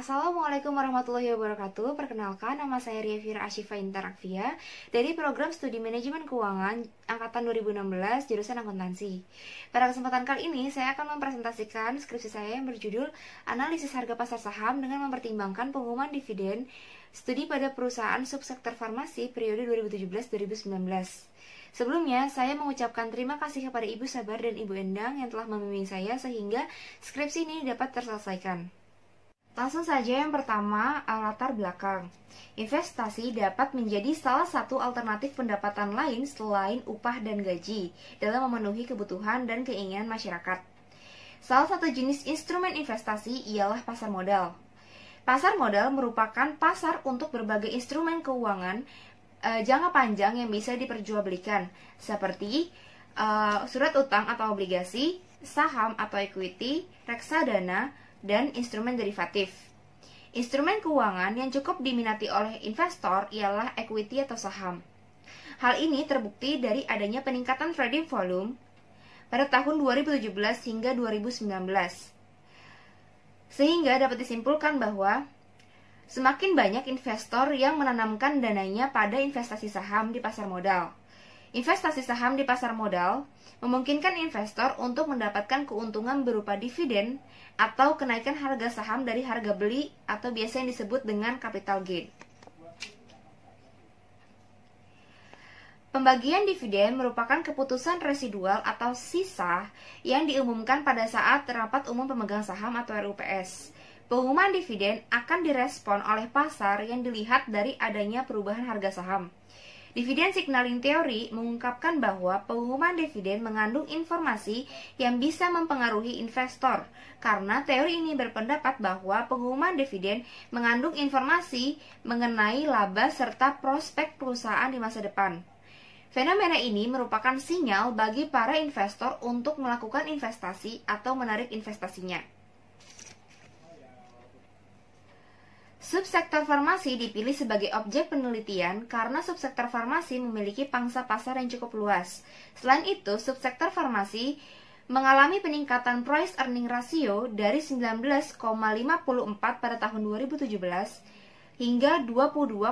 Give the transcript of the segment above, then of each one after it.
Assalamualaikum warahmatullahi wabarakatuh. Perkenalkan, nama saya Riafira Ashifa Interakvia dari program Studi Manajemen Keuangan Angkatan 2016, jurusan Akuntansi. Pada kesempatan kali ini, saya akan mempresentasikan skripsi saya yang berjudul Analisis Harga Pasar Saham dengan mempertimbangkan pengumuman dividen studi pada perusahaan subsektor farmasi periode 2017-2019. Sebelumnya, saya mengucapkan terima kasih kepada Ibu Sabar dan Ibu Endang yang telah membimbing saya sehingga skripsi ini dapat terselesaikan. Langsung saja yang pertama, latar belakang. Investasi dapat menjadi salah satu alternatif pendapatan lain selain upah dan gaji dalam memenuhi kebutuhan dan keinginan masyarakat. Salah satu jenis instrumen investasi ialah pasar modal. Pasar modal merupakan pasar untuk berbagai instrumen keuangan jangka panjang yang bisa diperjualbelikan, seperti surat utang atau obligasi, saham atau equity, reksadana, dan instrumen derivatif. Instrumen keuangan yang cukup diminati oleh investor ialah equity atau saham. Hal ini terbukti dari adanya peningkatan trading volume pada tahun 2017 hingga 2019. Sehingga dapat disimpulkan bahwa semakin banyak investor yang menanamkan dananya pada investasi saham di pasar modal. Investasi saham di pasar modal memungkinkan investor untuk mendapatkan keuntungan berupa dividen atau kenaikan harga saham dari harga beli atau biasa yang disebut dengan capital gain. Pembagian dividen merupakan keputusan residual atau sisa yang diumumkan pada saat rapat umum pemegang saham atau RUPS. Pengumuman dividen akan direspon oleh pasar yang dilihat dari adanya perubahan harga saham. Dividen signaling teori mengungkapkan bahwa pengumuman dividen mengandung informasi yang bisa mempengaruhi investor, karena teori ini berpendapat bahwa pengumuman dividen mengandung informasi mengenai laba serta prospek perusahaan di masa depan. Fenomena ini merupakan sinyal bagi para investor untuk melakukan investasi atau menarik investasinya. Subsektor farmasi dipilih sebagai objek penelitian karena subsektor farmasi memiliki pangsa pasar yang cukup luas. Selain itu, subsektor farmasi mengalami peningkatan price earning ratio dari 19,54 pada tahun 2017 hingga 22,72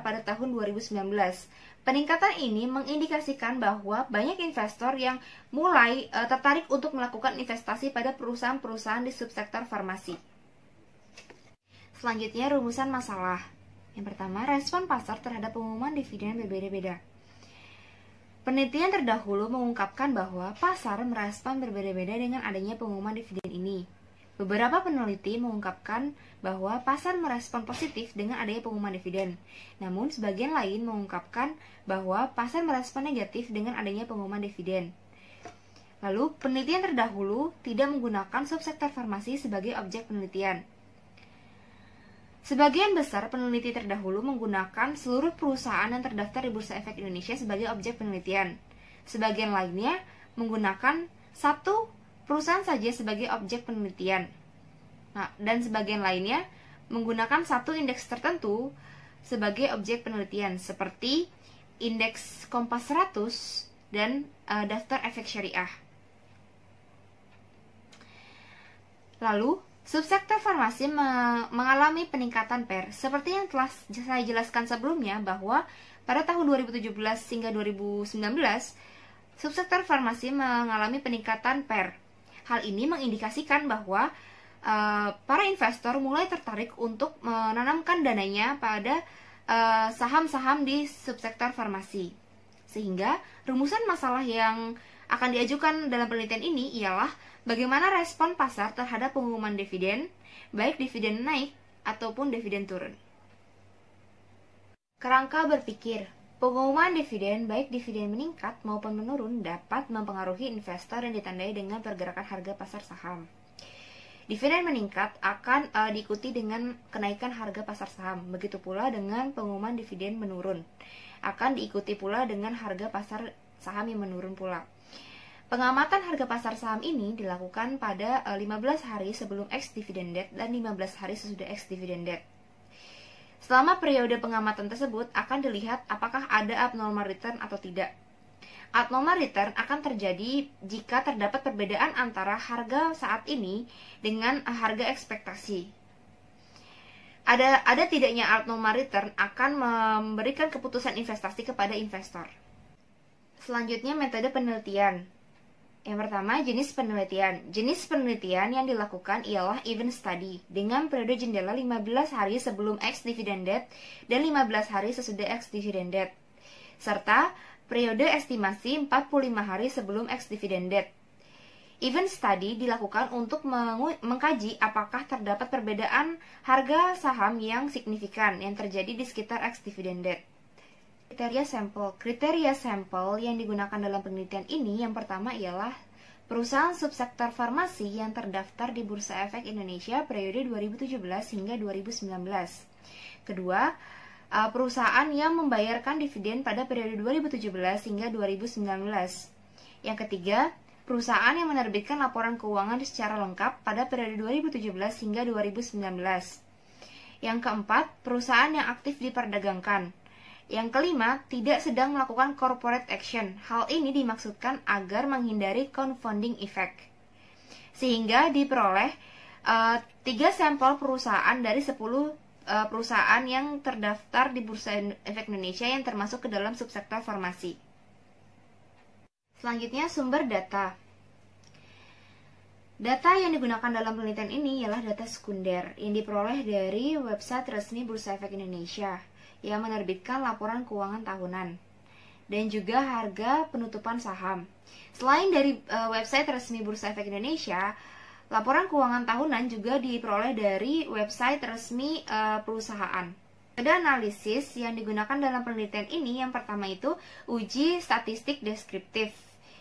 pada tahun 2019. Peningkatan ini mengindikasikan bahwa banyak investor yang mulai tertarik untuk melakukan investasi pada perusahaan-perusahaan di subsektor farmasi. Selanjutnya, rumusan masalah. Yang pertama, respon pasar terhadap pengumuman dividen berbeda-beda. Penelitian terdahulu mengungkapkan bahwa pasar merespon berbeda-beda dengan adanya pengumuman dividen ini. Beberapa peneliti mengungkapkan bahwa pasar merespon positif dengan adanya pengumuman dividen. Namun, sebagian lain mengungkapkan bahwa pasar merespon negatif dengan adanya pengumuman dividen. Lalu, penelitian terdahulu tidak menggunakan subsektor farmasi sebagai objek penelitian. Sebagian besar peneliti terdahulu menggunakan seluruh perusahaan yang terdaftar di Bursa Efek Indonesia sebagai objek penelitian. Sebagian lainnya menggunakan satu perusahaan saja sebagai objek penelitian. Dan sebagian lainnya menggunakan satu indeks tertentu sebagai objek penelitian, seperti indeks Kompas 100 dan daftar efek syariah. Lalu, subsektor farmasi mengalami peningkatan PER, seperti yang telah saya jelaskan sebelumnya bahwa pada tahun 2017 hingga 2019, subsektor farmasi mengalami peningkatan PER. Hal ini mengindikasikan bahwa para investor mulai tertarik untuk menanamkan dananya pada saham-saham di subsektor farmasi. Sehingga rumusan masalah yang akan diajukan dalam penelitian ini ialah bagaimana respon pasar terhadap pengumuman dividen, baik dividen naik ataupun dividen turun. Kerangka berpikir, pengumuman dividen baik dividen meningkat maupun menurun dapat mempengaruhi investor yang ditandai dengan pergerakan harga pasar saham. Dividen meningkat akan diikuti dengan kenaikan harga pasar saham. Begitu pula dengan pengumuman dividen menurun, akan diikuti pula dengan harga pasar saham yang menurun pula. Pengamatan harga pasar saham ini dilakukan pada 15 hari sebelum ex-dividend date dan 15 hari sesudah ex-dividend date. Selama periode pengamatan tersebut akan dilihat apakah ada abnormal return atau tidak. Abnormal return akan terjadi jika terdapat perbedaan antara harga saat ini dengan harga ekspektasi. ada tidaknya abnormal return akan memberikan keputusan investasi kepada investor. Selanjutnya metode penelitian. Yang pertama, jenis penelitian. Jenis penelitian yang dilakukan ialah event study dengan periode jendela 15 hari sebelum ex-dividend date dan 15 hari sesudah ex-dividend date, serta periode estimasi 45 hari sebelum ex-dividend date. Event study dilakukan untuk mengkaji apakah terdapat perbedaan harga saham yang signifikan yang terjadi di sekitar ex-dividend date. Kriteria sampel. Kriteria sampel yang digunakan dalam penelitian ini yang pertama ialah perusahaan subsektor farmasi yang terdaftar di Bursa Efek Indonesia periode 2017 hingga 2019. Kedua, perusahaan yang membayarkan dividen pada periode 2017 hingga 2019. Yang ketiga, perusahaan yang menerbitkan laporan keuangan secara lengkap pada periode 2017 hingga 2019. Yang keempat, perusahaan yang aktif diperdagangkan. Yang kelima, tidak sedang melakukan corporate action. Hal ini dimaksudkan agar menghindari confounding effect. Sehingga diperoleh 3 sampel perusahaan dari 10 perusahaan yang terdaftar di Bursa Efek Indonesia yang termasuk ke dalam subsektor farmasi. Selanjutnya, sumber data. Data yang digunakan dalam penelitian ini ialah data sekunder yang diperoleh dari website resmi Bursa Efek Indonesia yang menerbitkan laporan keuangan tahunan dan juga harga penutupan saham. Selain dari website resmi Bursa Efek Indonesia, laporan keuangan tahunan juga diperoleh dari website resmi perusahaan. Ada analisis yang digunakan dalam penelitian ini. Yang pertama itu uji statistik deskriptif.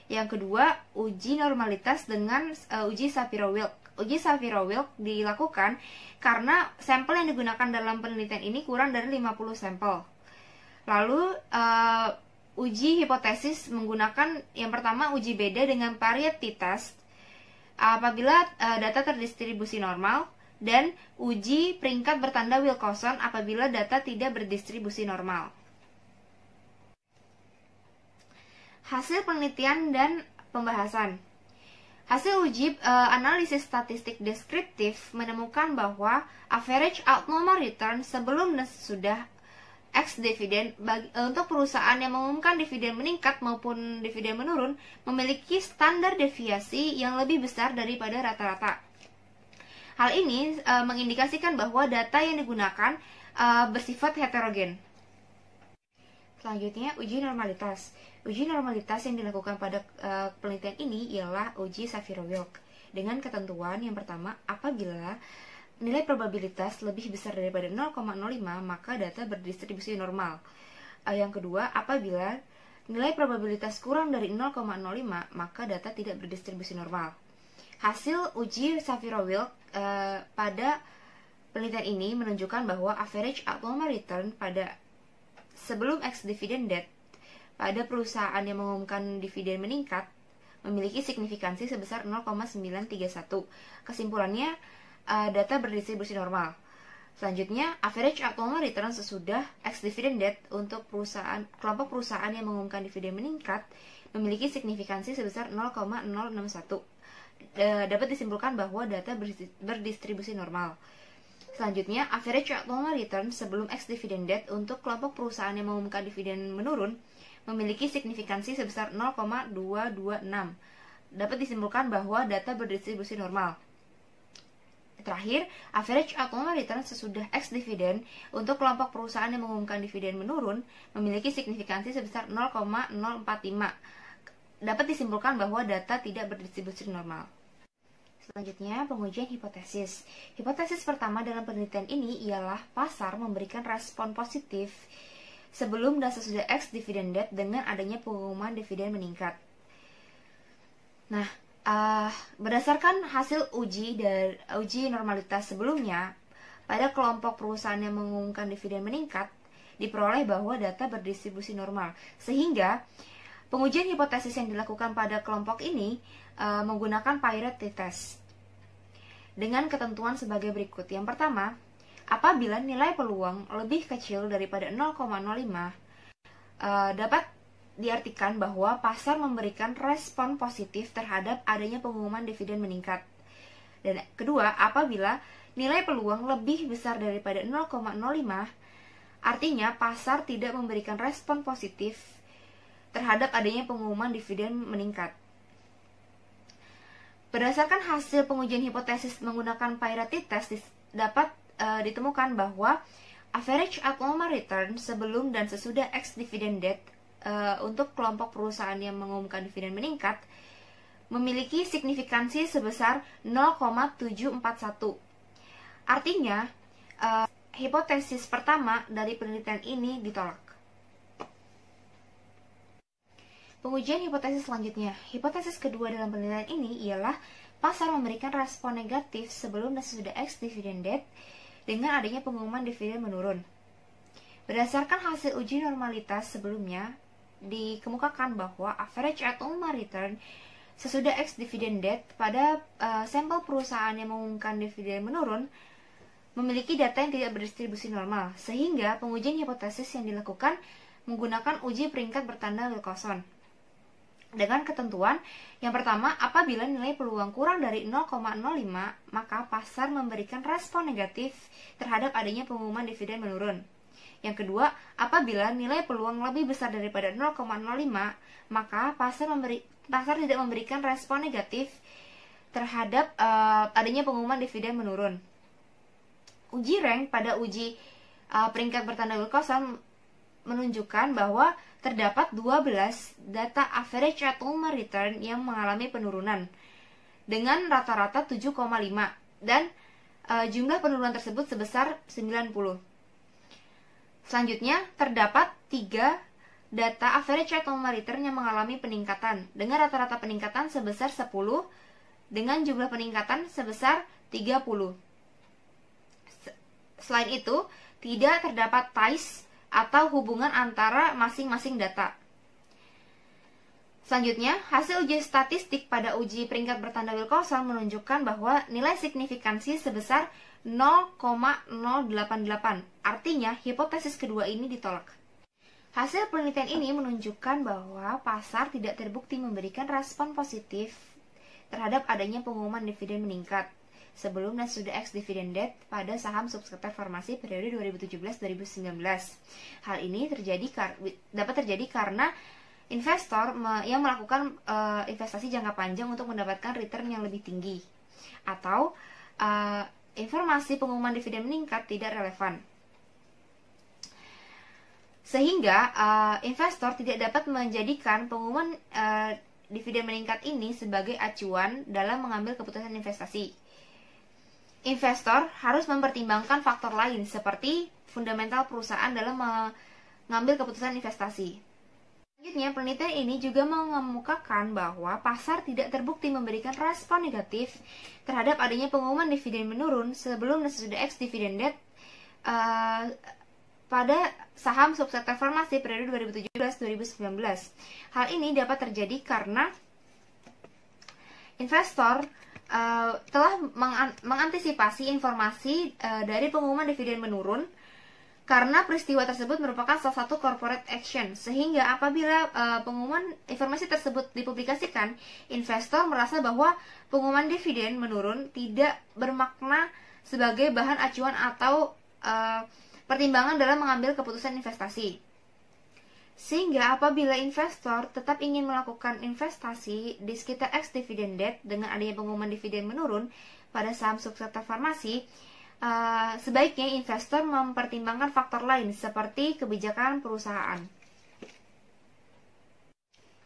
Yang kedua, uji normalitas dengan uji Shapiro-Wilk. Uji Shapiro-Wilk dilakukan karena sampel yang digunakan dalam penelitian ini kurang dari 50 sampel. Lalu uji hipotesis menggunakan yang pertama uji beda dengan variety test apabila data terdistribusi normal, dan uji peringkat bertanda Wilcoxon apabila data tidak berdistribusi normal. Hasil penelitian dan pembahasan. Hasil uji analisis statistik deskriptif menemukan bahwa average abnormal return sebelum dan sesudah ex-dividend untuk perusahaan yang mengumumkan dividen meningkat maupun dividen menurun memiliki standar deviasi yang lebih besar daripada rata-rata. Hal ini mengindikasikan bahwa data yang digunakan bersifat heterogen. Selanjutnya, uji normalitas. Uji normalitas yang dilakukan pada penelitian ini ialah uji Shapiro-Wilk dengan ketentuan yang pertama, apabila nilai probabilitas lebih besar daripada 0,05 maka data berdistribusi normal. Yang kedua, apabila nilai probabilitas kurang dari 0,05 maka data tidak berdistribusi normal. Hasil uji Shapiro-Wilk pada penelitian ini menunjukkan bahwa average abnormal return pada sebelum ex-dividend date pada perusahaan yang mengumumkan dividen meningkat memiliki signifikansi sebesar 0,931. Kesimpulannya, data berdistribusi normal. Selanjutnya, average abnormal return sesudah ex-dividend date untuk kelompok perusahaan yang mengumumkan dividen meningkat memiliki signifikansi sebesar 0,061. Dapat disimpulkan bahwa data berdistribusi normal. Selanjutnya, average abnormal return sebelum ex-dividend date untuk kelompok perusahaan yang mengumumkan dividen menurun memiliki signifikansi sebesar 0,226. Dapat disimpulkan bahwa data berdistribusi normal. Terakhir, average abnormal return sesudah ex-dividend untuk kelompok perusahaan yang mengumumkan dividen menurun memiliki signifikansi sebesar 0,045. Dapat disimpulkan bahwa data tidak berdistribusi normal. Selanjutnya, pengujian hipotesis. Hipotesis pertama dalam penelitian ini ialah pasar memberikan respon positif sebelum dan sesudah ex-dividend date dengan adanya pengumuman dividen meningkat. Nah, berdasarkan hasil uji normalitas sebelumnya, pada kelompok perusahaan yang mengumumkan dividen meningkat, diperoleh bahwa data berdistribusi normal. Sehingga, pengujian hipotesis yang dilakukan pada kelompok ini menggunakan variety test dengan ketentuan sebagai berikut. Yang pertama, apabila nilai peluang lebih kecil daripada 0,05, dapat diartikan bahwa pasar memberikan respon positif terhadap adanya pengumuman dividen meningkat. Dan kedua, apabila nilai peluang lebih besar daripada 0,05, artinya pasar tidak memberikan respon positif terhadap adanya pengumuman dividen meningkat. Berdasarkan hasil pengujian hipotesis menggunakan Parity Test, dapat ditemukan bahwa average abnormal return sebelum dan sesudah ex-dividend date untuk kelompok perusahaan yang mengumumkan dividen meningkat memiliki signifikansi sebesar 0,741. Artinya, hipotesis pertama dari penelitian ini ditolak. Pengujian hipotesis selanjutnya. Hipotesis kedua dalam penelitian ini ialah pasar memberikan respon negatif sebelum dan sesudah ex-dividend date dengan adanya pengumuman dividen menurun. Berdasarkan hasil uji normalitas sebelumnya, dikemukakan bahwa average abnormal return sesudah ex-dividend date pada sampel perusahaan yang mengumumkan dividen menurun memiliki data yang tidak berdistribusi normal, sehingga pengujian hipotesis yang dilakukan menggunakan uji peringkat bertanda Wilcoxon. Dengan ketentuan, yang pertama, apabila nilai peluang kurang dari 0,05, maka pasar memberikan respon negatif terhadap adanya pengumuman dividen menurun. Yang kedua, apabila nilai peluang lebih besar daripada 0,05, maka pasar tidak memberikan respon negatif terhadap adanya pengumuman dividen menurun. Uji rank pada uji peringkat bertanda Wilcoxon menunjukkan bahwa terdapat 12 data average abnormal return yang mengalami penurunan dengan rata-rata 7,5 dan jumlah penurunan tersebut sebesar 90. Selanjutnya, terdapat 3 data average abnormal return yang mengalami peningkatan dengan rata-rata peningkatan sebesar 10 dengan jumlah peningkatan sebesar 30. Selain itu, tidak terdapat ties atau hubungan antara masing-masing data. Selanjutnya, hasil uji statistik pada uji peringkat bertanda Wilcoxon menunjukkan bahwa nilai signifikansi sebesar 0,088. Artinya, hipotesis kedua ini ditolak. Hasil penelitian ini menunjukkan bahwa pasar tidak terbukti memberikan respon positif terhadap adanya pengumuman dividen meningkat sebelum dan sudah ex-dividend date pada saham subsektor farmasi periode 2017-2019. Hal ini dapat terjadi karena investor yang melakukan investasi jangka panjang untuk mendapatkan return yang lebih tinggi, atau informasi pengumuman dividen meningkat tidak relevan. Sehingga investor tidak dapat menjadikan pengumuman dividen meningkat ini sebagai acuan dalam mengambil keputusan investasi. Investor harus mempertimbangkan faktor lain seperti fundamental perusahaan dalam mengambil keputusan investasi. Selanjutnya, penelitian ini juga mengemukakan bahwa pasar tidak terbukti memberikan respon negatif terhadap adanya pengumuman dividen menurun sebelum dan sesudah ex-dividend date pada saham subsektor farmasi periode 2017-2019. Hal ini dapat terjadi karena investor telah mengantisipasi informasi dari pengumuman dividen menurun karena peristiwa tersebut merupakan salah satu corporate action, sehingga apabila pengumuman informasi tersebut dipublikasikan, investor merasa bahwa pengumuman dividen menurun tidak bermakna sebagai bahan acuan atau pertimbangan dalam mengambil keputusan investasi. Sehingga apabila investor tetap ingin melakukan investasi di sekitar ex-dividend date dengan adanya pengumuman dividen menurun pada saham subsektor farmasi, sebaiknya investor mempertimbangkan faktor lain seperti kebijakan perusahaan.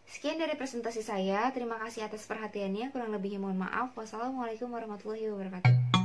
Sekian dari presentasi saya. Terima kasih atas perhatiannya. Kurang lebihnya mohon maaf. Wassalamualaikum warahmatullahi wabarakatuh.